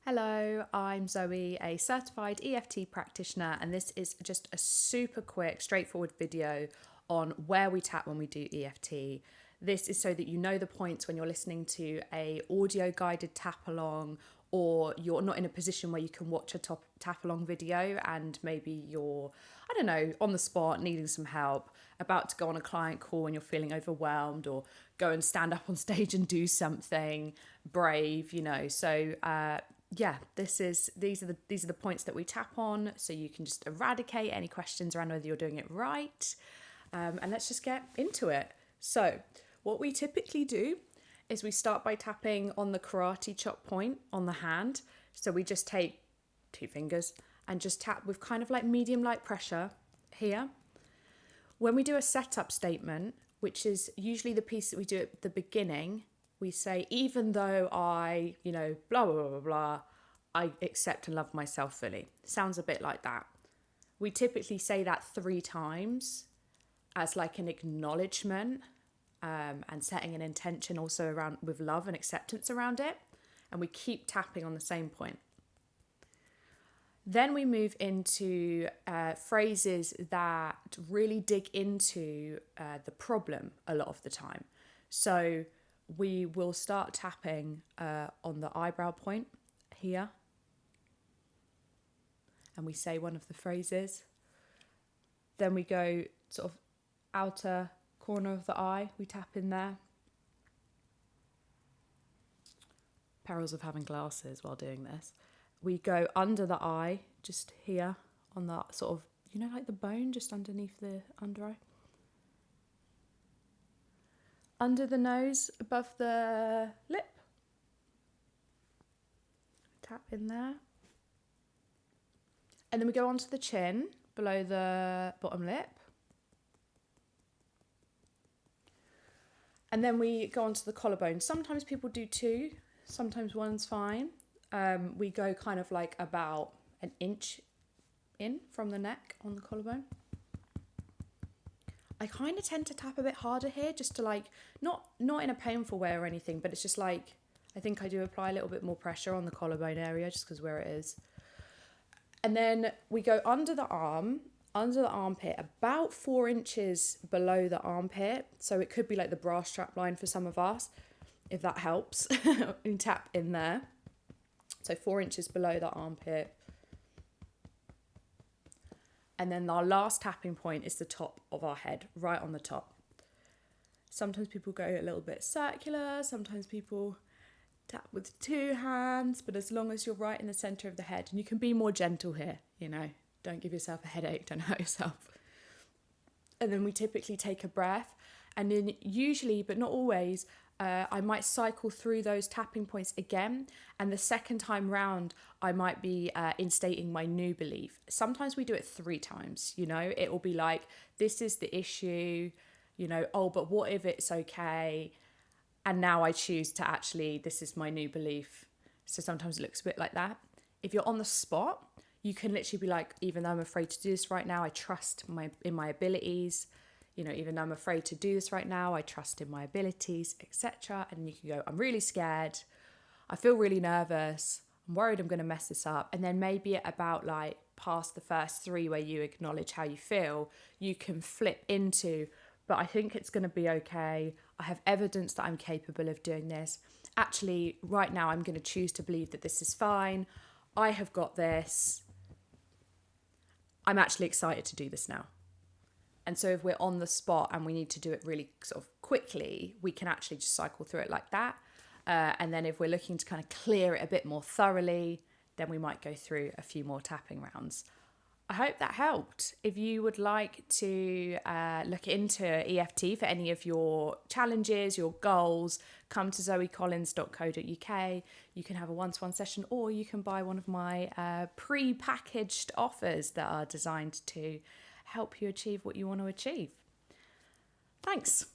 Hello, I'm Zoe, a certified EFT practitioner, and this is just a super quick, straightforward video on where we tap when we do EFT. This is so that you know the points when you're listening to a audio guided tap along, or you're not in a position where you can watch a tap along video and maybe you're, I don't know, on the spot, needing some help, about to go on a client call and you're feeling overwhelmed, or go and stand up on stage and do something brave, these are the points that we tap on, so you can just eradicate any questions around whether you're doing it right. And let's just get into it. So what we typically do is we start by tapping on the karate chop point on the hand. So we just take 2 fingers and just tap with kind of like medium light pressure here. When we do a setup statement, which is usually the piece that we do at the beginning, we say, even though I, blah, blah, blah, blah, blah, I accept and love myself fully. Sounds a bit like that. We typically say that 3 times as like an acknowledgement, and setting an intention also around with love and acceptance around it. And we keep tapping on the same point. Then we move into phrases that really dig into the problem a lot of the time. So we will start tapping on the eyebrow point here. And we say one of the phrases. Then we go sort of outer corner of the eye, we tap in there. Perils of having glasses while doing this. We go under the eye, just here on the sort of, like the bone just underneath the under eye. Under the nose, above the lip. Tap in there. And then we go onto the chin, below the bottom lip. And then we go onto the collarbone. Sometimes people do 2, sometimes 1's fine. We go kind of like about an inch in from the neck on the collarbone. I kind of tend to tap a bit harder here, just to like, not in a painful way or anything, but it's just like, I think I do apply a little bit more pressure on the collarbone area just because where it is. And then we go under the armpit, about 4 inches below the armpit. So it could be like the bra strap line for some of us, if that helps. And tap in there. So 4 inches below the armpit. And then our last tapping point is the top of our head, right on the top. Sometimes people go a little bit circular, sometimes people tap with 2 hands, but as long as you're right in the center of the head, and you can be more gentle here, don't give yourself a headache, don't hurt yourself. And then we typically take a breath, and then usually, but not always, I might cycle through those tapping points again, and the second time round I might be instating my new belief. Sometimes we do it 3 times. It will be like, this is the issue, but what if it's okay, and now I choose to actually, this is my new belief. So sometimes it looks a bit like that. If you're on the spot, you can literally be like, even though I'm afraid to do this right now, I trust in my abilities. Even though I'm afraid to do this right now, I trust in my abilities, etc. And you can go, I'm really scared. I feel really nervous. I'm worried I'm going to mess this up. And then maybe at about like past the first 3 where you acknowledge how you feel, you can flip into, but I think it's going to be okay. I have evidence that I'm capable of doing this. Actually, right now, I'm going to choose to believe that this is fine. I have got this. I'm actually excited to do this now. And so if we're on the spot and we need to do it really sort of quickly, we can actually just cycle through it like that. And then if we're looking to kind of clear it a bit more thoroughly, then we might go through a few more tapping rounds. I hope that helped. If you would like to look into EFT for any of your challenges, your goals, come to zoecollins.co.uk. You can have a 1-to-1 session, or you can buy one of my pre-packaged offers that are designed to help you achieve what you want to achieve. Thanks.